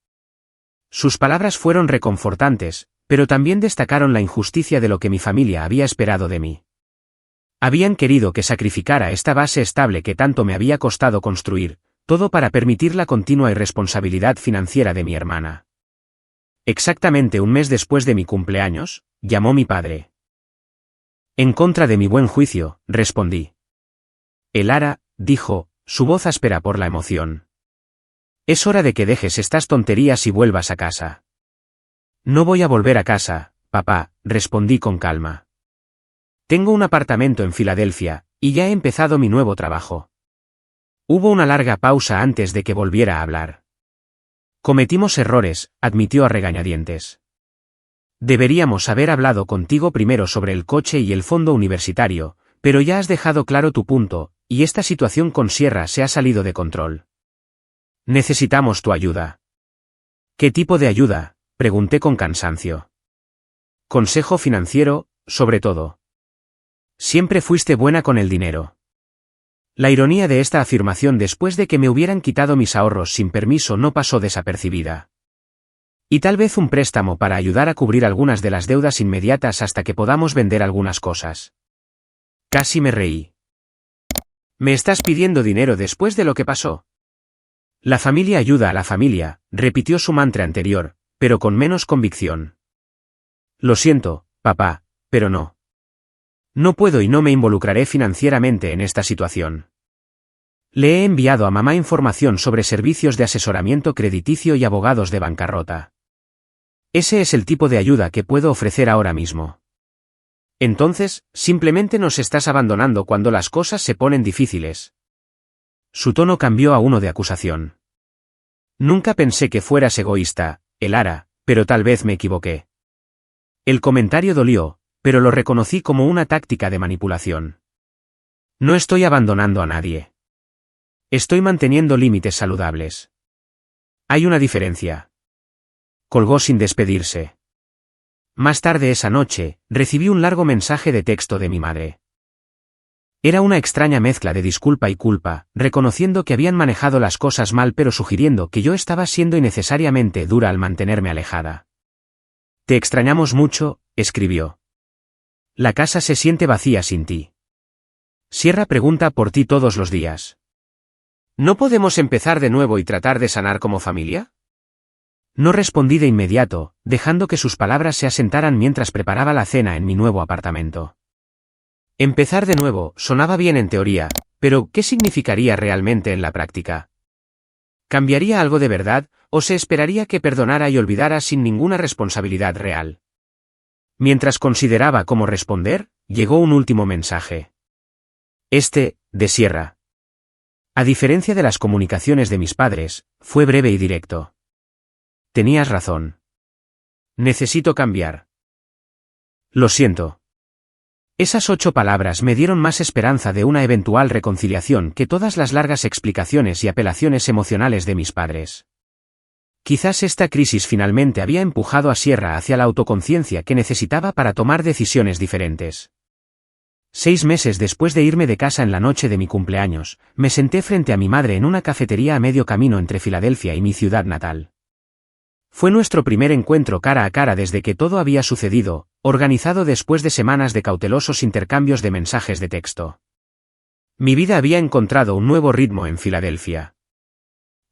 Sus palabras fueron reconfortantes, pero también destacaron la injusticia de lo que mi familia había esperado de mí. Habían querido que sacrificara esta base estable que tanto me había costado construir, todo para permitir la continua irresponsabilidad financiera de mi hermana. Exactamente un mes después de mi cumpleaños, llamó mi padre. En contra de mi buen juicio, respondí. Elara, dijo, su voz áspera por la emoción. Es hora de que dejes estas tonterías y vuelvas a casa. No voy a volver a casa, papá, respondí con calma. Tengo un apartamento en Filadelfia, y ya he empezado mi nuevo trabajo. Hubo una larga pausa antes de que volviera a hablar. Cometimos errores, admitió a regañadientes. Deberíamos haber hablado contigo primero sobre el coche y el fondo universitario, pero ya has dejado claro tu punto, y esta situación con Sierra se ha salido de control. Necesitamos tu ayuda. ¿Qué tipo de ayuda?, pregunté con cansancio. Consejo financiero, sobre todo. Siempre fuiste buena con el dinero. La ironía de esta afirmación después de que me hubieran quitado mis ahorros sin permiso no pasó desapercibida. Y tal vez un préstamo para ayudar a cubrir algunas de las deudas inmediatas hasta que podamos vender algunas cosas. Casi me reí. ¿Me estás pidiendo dinero después de lo que pasó? La familia ayuda a la familia, repitió su mantra anterior, pero con menos convicción. Lo siento, papá, pero no. No puedo y no me involucraré financieramente en esta situación. Le he enviado a mamá información sobre servicios de asesoramiento crediticio y abogados de bancarrota. Ese es el tipo de ayuda que puedo ofrecer ahora mismo. Entonces, simplemente nos estás abandonando cuando las cosas se ponen difíciles. Su tono cambió a uno de acusación. Nunca pensé que fueras egoísta, Elara, pero tal vez me equivoqué. El comentario dolió, pero lo reconocí como una táctica de manipulación. No estoy abandonando a nadie. Estoy manteniendo límites saludables. Hay una diferencia. Colgó sin despedirse. Más tarde esa noche, recibí un largo mensaje de texto de mi madre. Era una extraña mezcla de disculpa y culpa, reconociendo que habían manejado las cosas mal pero sugiriendo que yo estaba siendo innecesariamente dura al mantenerme alejada. Te extrañamos mucho, escribió. La casa se siente vacía sin ti. Sierra pregunta por ti todos los días. ¿No podemos empezar de nuevo y tratar de sanar como familia? No respondí de inmediato, dejando que sus palabras se asentaran mientras preparaba la cena en mi nuevo apartamento. Empezar de nuevo sonaba bien en teoría, pero ¿qué significaría realmente en la práctica? ¿Cambiaría algo de verdad, o se esperaría que perdonara y olvidara sin ninguna responsabilidad real? Mientras consideraba cómo responder, llegó un último mensaje. De Sierra. A diferencia de las comunicaciones de mis padres, fue breve y directo. Tenías razón. Necesito cambiar. Lo siento. Esas 8 palabras me dieron más esperanza de una eventual reconciliación que todas las largas explicaciones y apelaciones emocionales de mis padres. Quizás esta crisis finalmente había empujado a Sierra hacia la autoconciencia que necesitaba para tomar decisiones diferentes. 6 meses después de irme de casa en la noche de mi cumpleaños, me senté frente a mi madre en una cafetería a medio camino entre Filadelfia y mi ciudad natal. Fue nuestro primer encuentro cara a cara desde que todo había sucedido, organizado después de semanas de cautelosos intercambios de mensajes de texto. Mi vida había encontrado un nuevo ritmo en Filadelfia.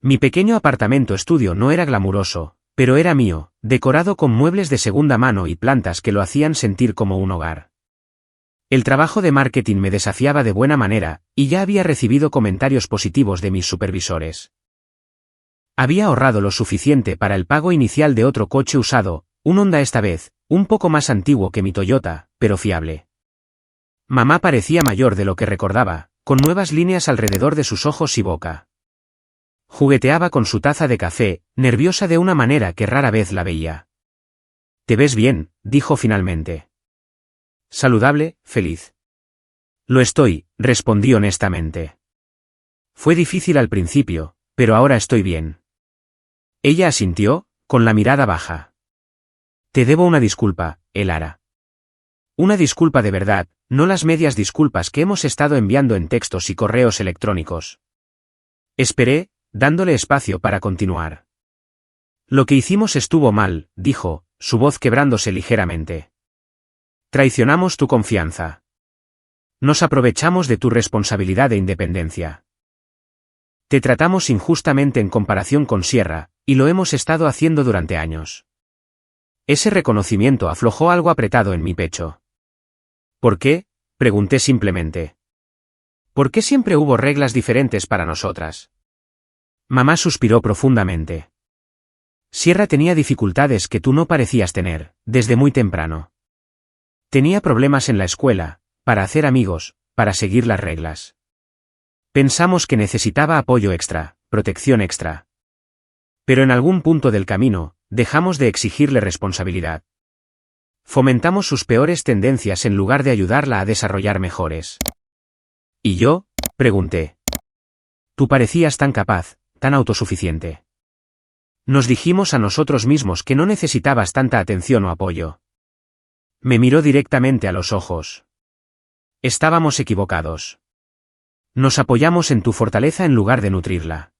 Mi pequeño apartamento estudio no era glamuroso, pero era mío, decorado con muebles de segunda mano y plantas que lo hacían sentir como un hogar. El trabajo de marketing me desafiaba de buena manera, y ya había recibido comentarios positivos de mis supervisores. Había ahorrado lo suficiente para el pago inicial de otro coche usado, un Honda esta vez, un poco más antiguo que mi Toyota, pero fiable. Mamá parecía mayor de lo que recordaba, con nuevas líneas alrededor de sus ojos y boca. Jugueteaba con su taza de café, nerviosa de una manera que rara vez la veía. «Te ves bien», dijo finalmente. «Saludable, feliz». «Lo estoy», respondí honestamente. «Fue difícil al principio, pero ahora estoy bien». Ella asintió, con la mirada baja. «Te debo una disculpa, Elara. Una disculpa de verdad, no las medias disculpas que hemos estado enviando en textos y correos electrónicos». Esperé, dándole espacio para continuar. «Lo que hicimos estuvo mal», dijo, su voz quebrándose ligeramente. «Traicionamos tu confianza. Nos aprovechamos de tu responsabilidad e independencia. Te tratamos injustamente en comparación con Sierra, y lo hemos estado haciendo durante años». Ese reconocimiento aflojó algo apretado en mi pecho. «¿Por qué?», pregunté simplemente. «¿Por qué siempre hubo reglas diferentes para nosotras?». Mamá suspiró profundamente. «Sierra tenía dificultades que tú no parecías tener, desde muy temprano. Tenía problemas en la escuela, para hacer amigos, para seguir las reglas. Pensamos que necesitaba apoyo extra, protección extra. Pero en algún punto del camino, dejamos de exigirle responsabilidad. Fomentamos sus peores tendencias en lugar de ayudarla a desarrollar mejores». «¿Y yo?», pregunté. «Tú parecías tan capaz, tan autosuficiente. Nos dijimos a nosotros mismos que no necesitabas tanta atención o apoyo». Me miró directamente a los ojos. «Estábamos equivocados. Nos apoyamos en tu fortaleza en lugar de nutrirla.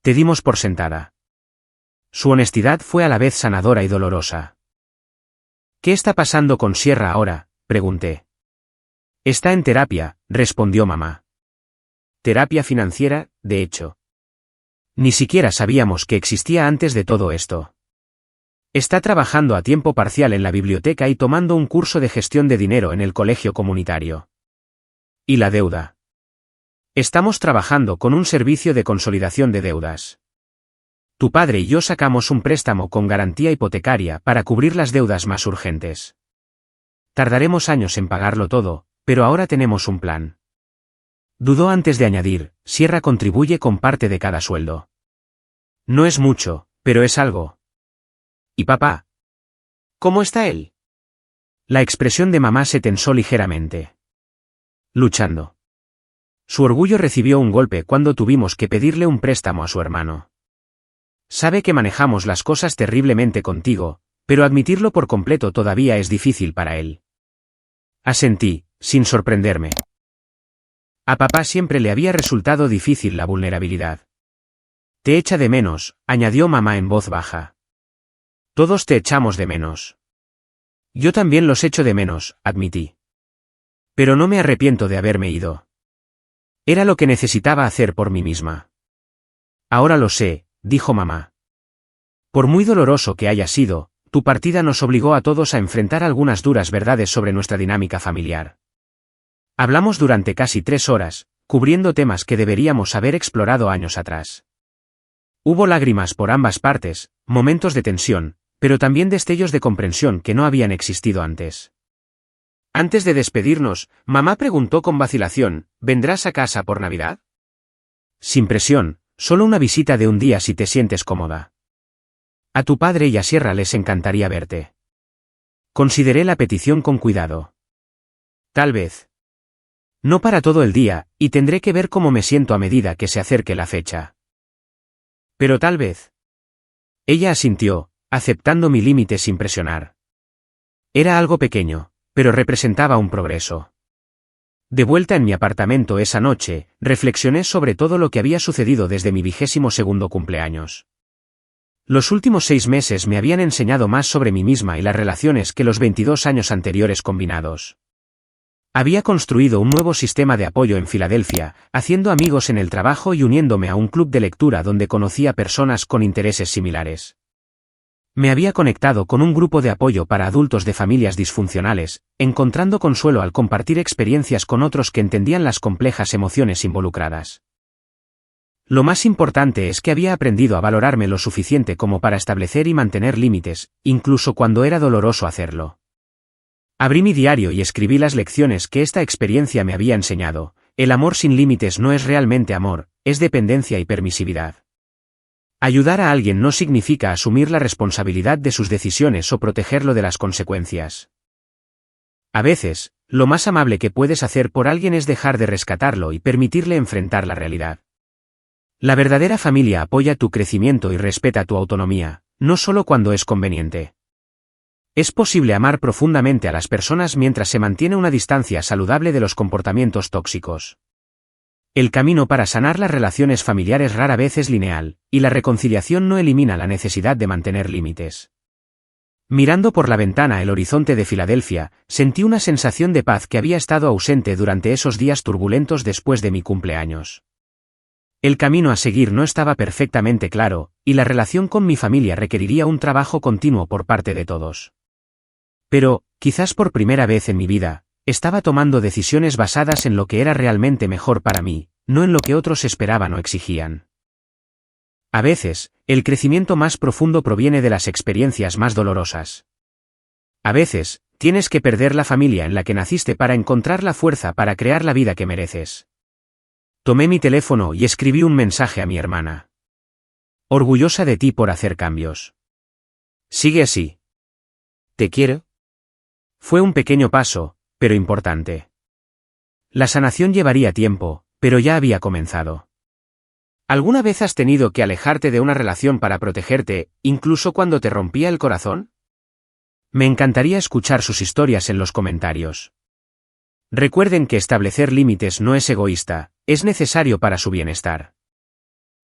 Te dimos por sentada». Su honestidad fue a la vez sanadora y dolorosa. «¿Qué está pasando con Sierra ahora?», pregunté. «Está en terapia», respondió mamá. «Terapia financiera, de hecho. Ni siquiera sabíamos que existía antes de todo esto. Está trabajando a tiempo parcial en la biblioteca y tomando un curso de gestión de dinero en el colegio comunitario. ¿Y la deuda? Estamos trabajando con un servicio de consolidación de deudas. Tu padre y yo sacamos un préstamo con garantía hipotecaria para cubrir las deudas más urgentes. Tardaremos años en pagarlo todo, pero ahora tenemos un plan». Dudó antes de añadir, «Sierra contribuye con parte de cada sueldo. No es mucho, pero es algo». «¿Y papá? ¿Cómo está él?». La expresión de mamá se tensó ligeramente. «Luchando. Su orgullo recibió un golpe cuando tuvimos que pedirle un préstamo a su hermano. Sabe que manejamos las cosas terriblemente contigo, pero admitirlo por completo todavía es difícil para él». Asentí, sin sorprenderme. A papá siempre le había resultado difícil la vulnerabilidad. «Te echa de menos», añadió mamá en voz baja. «Todos te echamos de menos». «Yo también los echo de menos», admití. Pero no me arrepiento de haberme ido. Era lo que necesitaba hacer por mí misma. Ahora lo sé, dijo mamá. Por muy doloroso que haya sido, tu partida nos obligó a todos a enfrentar algunas duras verdades sobre nuestra dinámica familiar. Hablamos durante casi 3 horas, cubriendo temas que deberíamos haber explorado años atrás. Hubo lágrimas por ambas partes, momentos de tensión, pero también destellos de comprensión que no habían existido antes. Antes de despedirnos, mamá preguntó con vacilación, ¿vendrás a casa por Navidad? Sin presión, solo una visita de un día si te sientes cómoda. A tu padre y a Sierra les encantaría verte. Consideré la petición con cuidado. Tal vez. No para todo el día, y tendré que ver cómo me siento a medida que se acerque la fecha. Pero tal vez. Ella asintió, aceptando mi límite sin presionar. Era algo pequeño, pero representaba un progreso. De vuelta en mi apartamento esa noche, reflexioné sobre todo lo que había sucedido desde mi 22º cumpleaños. Los últimos 6 meses me habían enseñado más sobre mí misma y las relaciones que los 22 años anteriores combinados. Había construido un nuevo sistema de apoyo en Filadelfia, haciendo amigos en el trabajo y uniéndome a un club de lectura donde conocía personas con intereses similares. Me había conectado con un grupo de apoyo para adultos de familias disfuncionales, encontrando consuelo al compartir experiencias con otros que entendían las complejas emociones involucradas. Lo más importante es que había aprendido a valorarme lo suficiente como para establecer y mantener límites, incluso cuando era doloroso hacerlo. Abrí mi diario y escribí las lecciones que esta experiencia me había enseñado. El amor sin límites no es realmente amor, es dependencia y permisividad. Ayudar a alguien no significa asumir la responsabilidad de sus decisiones o protegerlo de las consecuencias. A veces, lo más amable que puedes hacer por alguien es dejar de rescatarlo y permitirle enfrentar la realidad. La verdadera familia apoya tu crecimiento y respeta tu autonomía, no solo cuando es conveniente. Es posible amar profundamente a las personas mientras se mantiene una distancia saludable de los comportamientos tóxicos. El camino para sanar las relaciones familiares rara vez es lineal, y la reconciliación no elimina la necesidad de mantener límites. Mirando por la ventana el horizonte de Filadelfia, sentí una sensación de paz que había estado ausente durante esos días turbulentos después de mi cumpleaños. El camino a seguir no estaba perfectamente claro, y la relación con mi familia requeriría un trabajo continuo por parte de todos. Pero, quizás por primera vez en mi vida, estaba tomando decisiones basadas en lo que era realmente mejor para mí, no en lo que otros esperaban o exigían. A veces, el crecimiento más profundo proviene de las experiencias más dolorosas. A veces, tienes que perder la familia en la que naciste para encontrar la fuerza para crear la vida que mereces. Tomé mi teléfono y escribí un mensaje a mi hermana. Orgullosa de ti por hacer cambios. Sigue así. Te quiero. Fue un pequeño paso, pero importante. La sanación llevaría tiempo, pero ya había comenzado. ¿Alguna vez has tenido que alejarte de una relación para protegerte, incluso cuando te rompía el corazón? Me encantaría escuchar sus historias en los comentarios. Recuerden que establecer límites no es egoísta, es necesario para su bienestar.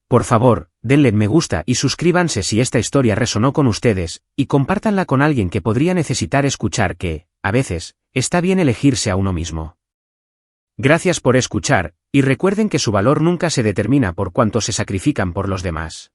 Por favor, denle me gusta y suscríbanse si esta historia resonó con ustedes, y compártanla con alguien que podría necesitar escuchar que, a veces, está bien elegirse a uno mismo. Gracias por escuchar, y recuerden que su valor nunca se determina por cuánto se sacrifican por los demás.